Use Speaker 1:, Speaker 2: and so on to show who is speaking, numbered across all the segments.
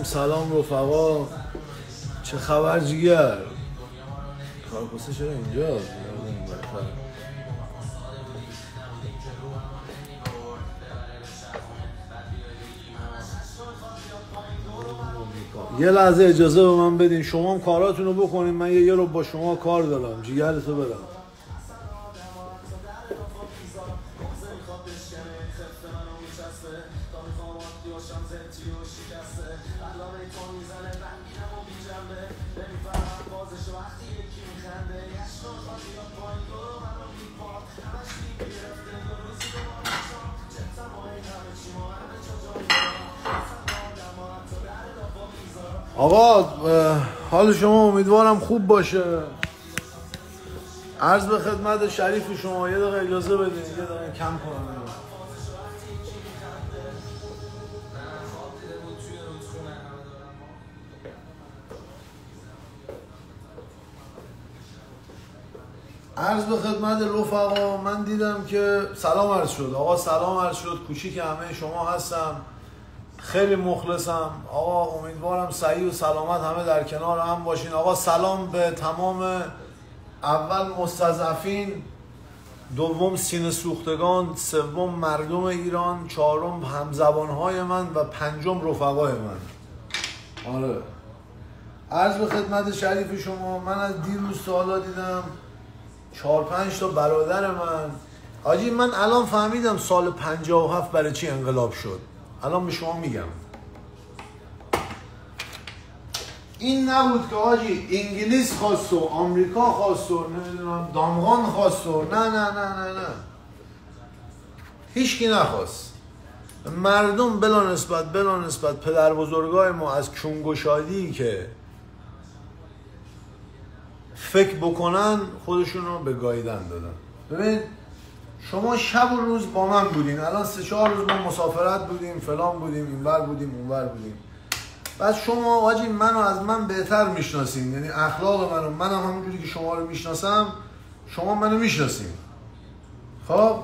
Speaker 1: سلام رفقا، چه خبر جیگر؟ کارپوسه چرا اینجا؟ یه لحظه اجازه به من بدین، شما هم کاراتون رو بکنین، من یه رو با شما کار دارم، جیگرتو بدم. آقا حال شما امیدوارم خوب باشه. عرض به خدمت شریف شما، یه دقیقه اجازه بدین، یه دقیقه کم کنم. عرض به خدمت رفقا، من دیدم که سلام عرض شد. آقا سلام عرض شد، کوچیک همه شما هستم، خیلی مخلصم. آقا امیدوارم صحیح و سلامت همه در کنار هم باشین. آقا سلام به تمام، اول مستضعفین، دوم سینه سوختگان، سوم مردم ایران، چهارم همزبانهای من و پنجم رفقای من. آره عرض به خدمت شریف شما، من از دیروز سوالا دیدم 4-5 تا برادر من. آجی من الان فهمیدم سال 57 برای چی انقلاب شد. الان به شما میگم. این نبود که آجی انگلیس خواست و آمریکا خواست و نمیدونم دامغان خواست و نه هیچکی نخواست. مردم بلا نسبت پدر بزرگای ما از کونگشادی که فکر بکنن خودشونو به گاییدن دادن. ببین شما شب و روز با من بودین، الان 3-4 روز ما مسافرت بودیم، فلان بودیم، اینور بودیم، اونور بودیم. بعد شما آجی منو از من بهتر میشناسین، یعنی اخلاق منم همونجوری که شما رو میشناسم شما منو میشناسین. خب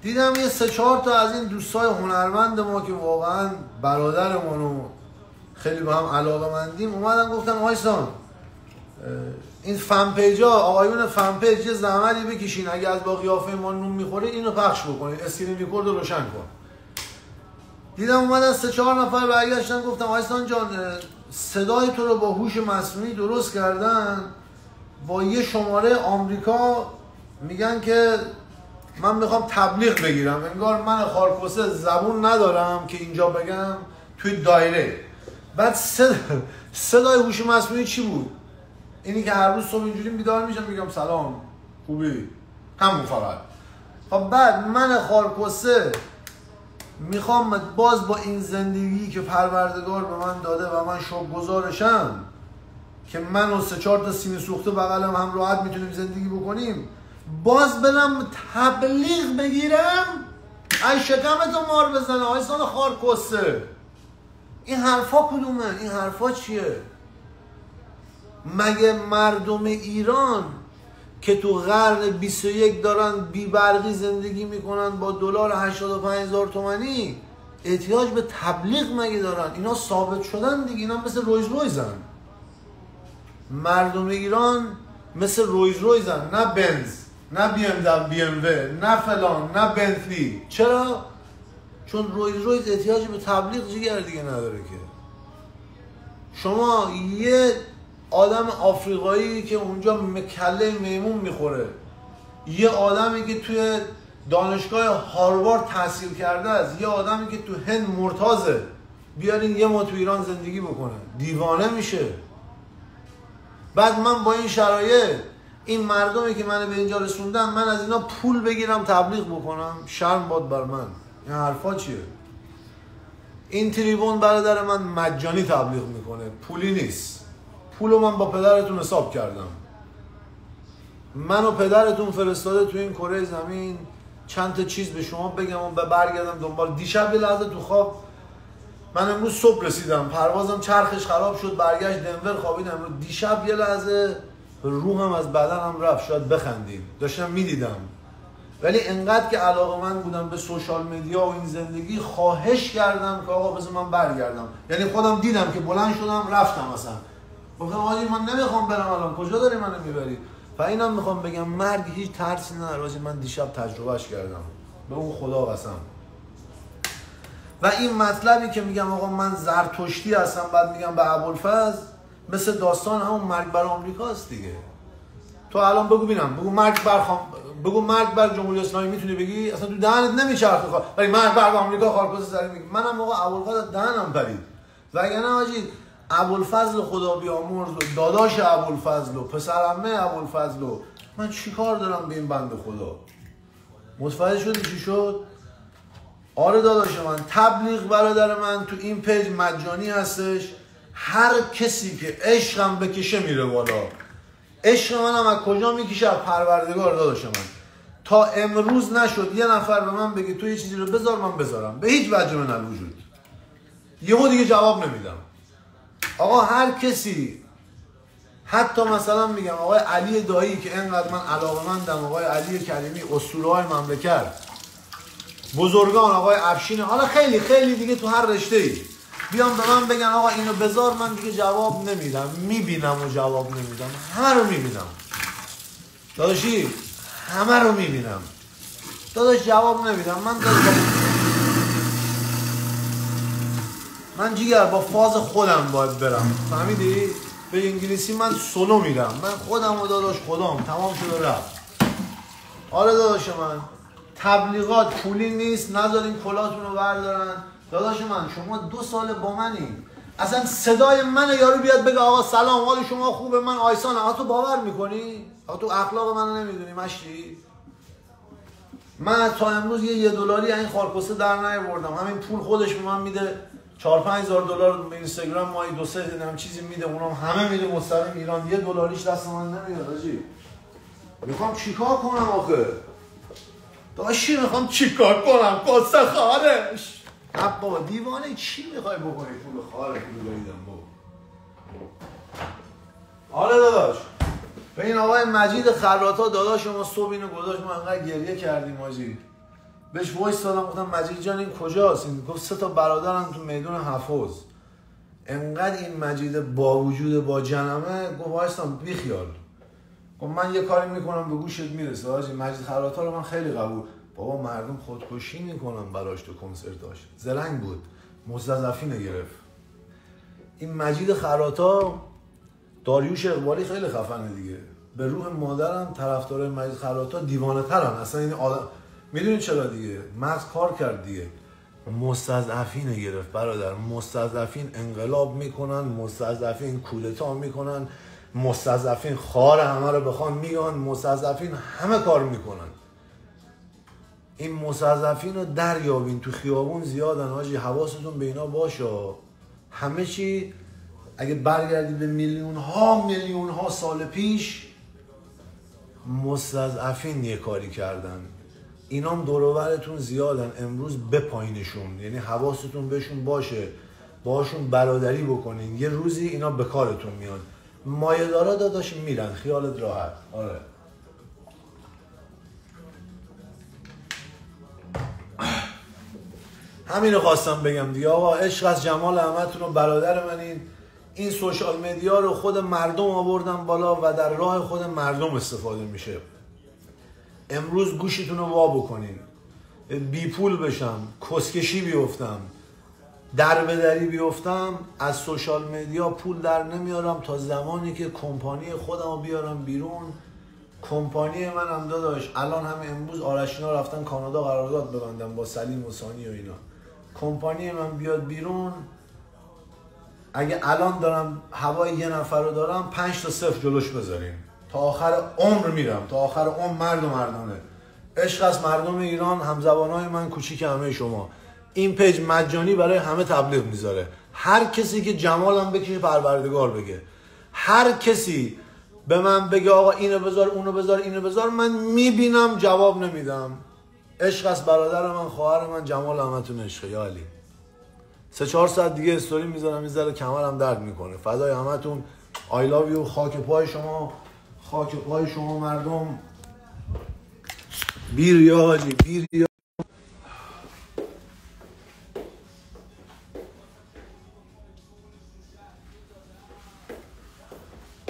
Speaker 1: دیدم یه 3-4 تا از این دوستای هنرمند ما که واقعا برادرمون و خیلی با هم علاقه‌مندیم اومدن گفتن آیسان این فن پیجا، آقایون فن پیج یه زحمتی بکشین، اگه از با قیافه ما نون میخوره اینو پخش بکنین، اسکرین ریکورد رو روشن کن. دیدم اومدن 3-4 نفر برگشتن گفتم آیسان جان صدای تو رو با هوش مصنوعی درست کردن، با یه شماره آمریکا میگن که من میخوام تبلیغ بگیرم، انگار من خارکوسه زبون ندارم که اینجا بگم توی دایره. بعد صدای هوش مصنوعی چی بود؟ اینی که هر روز صبح اینجوری بیدار میشم میگم سلام خوبی، همون فقط. خب بعد من خارکوسه میخوام باز با این زندگی که پروردگار به من داده و من شکرگزارشم که من و 3-4 تا سینه سوخته بغلم هم راحت میتونیم زندگی بکنیم، باز برم تبلیغ بگیرم ای شکمتو مار بزنه آیسان خارکوسه. این حرفا کدومه؟ این حرفا چیه؟ مگه مردم ایران که تو قرن 21 دارن بی برقی زندگی میکنن با دلار 85,000 تومانی احتیاج به تبلیغ مگه دارن؟ اینا ثابت شدن دیگه، اینا مثل رویز رویزن. مردم ایران مثل رویز رویزن، نه بنز، نه بی ام و، نه فلان، نه بنتلی. چرا؟ چون رویز رویز احتیاج به تبلیغ جیگر دیگه نداره که. شما یه آدم آفریقایی که اونجا کله میمون میخوره، یه آدمی که توی دانشگاه هاروارد تحصیل کرده است، یه آدمی که تو هند مرتازه، بیارین یه ماه تو ایران زندگی بکنه، دیوانه میشه. بعد من با این شرایط، این مردمی که منو به اینجا رسوندن، من از اینا پول بگیرم تبلیغ بکنم؟ شرم باد بر من. این حرفا چیه؟ این تریبون برادر من مجانی تبلیغ میکنه، پولی نیست. پولو من با پدرتون حساب کردم. من و پدرتون فرستاده تو این کره زمین چند تا چیز به شما بگم و برگردم دنبال. دیشب یه لحظه تو خواب، من امروز صبح رسیدم، پروازم چرخش خراب شد، برگشت دنور خوابیدم. دیشب یه لحظه روحم از بدنم رفت، شاید بخندیم، داشتم میدیدم. ولی انقدر که علاقه‌مند بودم به سوشال مدیا و این زندگی، خواهش کردم که آقا بذار من برگردم. یعنی خودم دیدم که بلند شدم رفتم، مثلا گفتم آجی من نمیخوام برم، الان کجا داری منو میبری؟ و اینم میخوام بگم مرگ هیچ ترسی نداره. آجی من دیشب تجربهش کردم، به اون خدا قسم. و این مطلبی که میگم آقا من زرتشتی هستم، بعد میگم به ابوالفضل، مثل داستان همون مرگ بر آمریکاست دیگه. تو الان بگو ببینم، بگو مرگ بر جمهوری اسلامی میتونی بگی؟ اصلا تو دهنت نمیچرخه. ولی مرگ بر آمریکا خارکوس سری میگی. منم آقا ابوالفضل دهنم پرید. وگرنه آجی ابوالفضل خدا بیامرز و داداش ابوالفضل و پسرعمه ابوالفضل و من چیکار دارم به این بنده خدا؟ متوجه شدی چی شد؟ آره داداش من، تبلیغ برادر من تو این پیج مجانی هستش. هر کسی که عشقم بکشه میره بالا. عشق منم از کجا میکشه؟ از پروردگار داداش من. تا امروز نشد یه نفر به من بگه تو یه چیزی رو بذار من بذارم، به هیچ وجه من الوجود. یهو دیگه جواب نمیدم. آقا هر کسی، حتی مثلا میگم آقای علی دایی که اینقدر من علاقه‌مندم، آقای علی کریمی، اسطوره‌های مملکت، بزرگان، آقای افشین، حالا خیلی خیلی دیگه تو هر رشته‌ای بیام به من بگن آقا اینو بذار، من دیگه جواب نمیدم. میبینم و جواب نمیدم. همه رو میبینم داداشی، همه رو میبینم داداش، جواب نمیدم. من جیگر با فاز خودم باید برم، فهمیدی؟ به انگلیسی من سولو میرم. من خودم و داداش خودم، تمام شد و رفت. آره داداش من، تبلیغات پولی نیست، نذارین کلاتون رو بردارن. داداش من شما 2 سال با منی، اصلا صدای من یارو بیاد بگه آقا سلام حال شما خوبه، من آیسانم، آقا تو باور میکنی؟ آقا تو اخلاق منو نمیدونی مشتی؟ من تا امروز یه $1 این خارکسته در نیاوردم. همین پول خودش به من میده 4-5 هزار دلار به اینستاگرام ماهی 2-3 دینم چیزی میده، اونم همه میده مستقیم ایران. $1 دست من نمیاد آجی. میخوام چیکار کنم آخه؟ داشتی میخوام چیکار کنم؟ قصه خارش بابا دیوانه، چی میخوای بکنی؟ پول خاره پول بریدم بابا. آره داداش، به این آقای مجید خراتا داداش ما صبح اینو گذاشت، ما انقدر گریه کردیم آجی. بهش وایس دادم، گفتم مجید جان این کجاست؟ این گفت 3 تا برادرم تو میدون حفظ. انقدر این مجید با وجود با جنمه، گفت وایسام بیخیال. گفت من یه کاری میکنم به گوشت میرسه آجی. مجید خراتا رو من خیلی قبول. بابا مردم خودکشی میکنن براش تو کنسرتاش. زرنگ بود، مستضعفین گرفت. این مجید خراتا، داریوش اقبالی خیلی خفنه دیگه. به روح مادرم طرفدار مجید خراتا دیوانه ترن اصلا. این آدم میدونی چرا دیگه؟ مغز کار کرد دیگه. مستضعفین گرفت برادر. مستضعفین انقلاب میکنن، مستضعفین کودتا میکنن، مستضعفین خار همه رو بخوان میگن، مستضعفین همه کار میکنن. این مستضعفین رو دریابین، تو خیابون زیادن حاجی، حواستون به اینا باشه. همه چی اگه برگردید به میلیون ها سال پیش، مستضعفین یه کاری کردن. اینام دور و برتون زیادن، امروز بپایینشون، یعنی حواستون بهشون باشه، باشون برادری بکنین. یه روزی اینا به کارتون میان. مایه‌دارا داداش میرن، خیالت راحت. آره همینو خواستم بگم دیگه. آقا عشق از جمال همتون و برادر منین. این سوشال مدیا رو خود مردم آوردن بالا و در راه خود مردم استفاده میشه. امروز گوشتون رو وا بکنین، بی پول بشم، کسکشی بیفتم، در به دری بیفتم، از سوشال مدیا پول در نمیارم تا زمانی که کمپانی خودم رو بیارم بیرون. کمپانی من هم داداش الان هم امروز آرشینا رفتن کانادا قرارداد ببندن با سلیم و ثانی و اینا. کمپانی من بیاد بیرون، اگه الان دارم هوای یه نفر رو دارم 5-0 جلوش بذاریم، تا آخر عمر میرم، تا آخر عمر مرد و مردانه. عشق از مردم ایران، همزبانای من، کوچیک همه شما. این پیج مجانی برای همه تبلیغ میذاره. هر کسی که جمالم بکشه پروردگار بگه، هر کسی به من بگه آقا اینو بذار اونو بذار اینو بذار، من میبینم جواب نمیدم. عشق از برادر من، خواهر من، جمال همتون عشقه. یا علی 3-4 ساعت دیگه استوری میذارم، میذاره کمرم درد میکنه. فدای همتون. I love you. خاک پای شما، خاک پای شما مردم. بیر یا حاجی، بیر یا.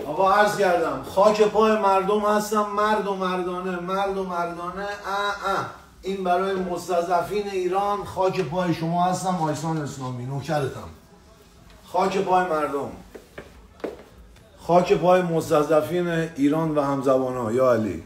Speaker 1: آقا عرض کردم خاک پای مردم هستم، مرد و مردانه، مرد و مردانه. این برای مستضعفین ایران. خاک پای شما هستم. آیسان اسلامی نوکرتم. خاک پای مردم، خاک پای مستضعفین ایران و همزبانها. یا علی.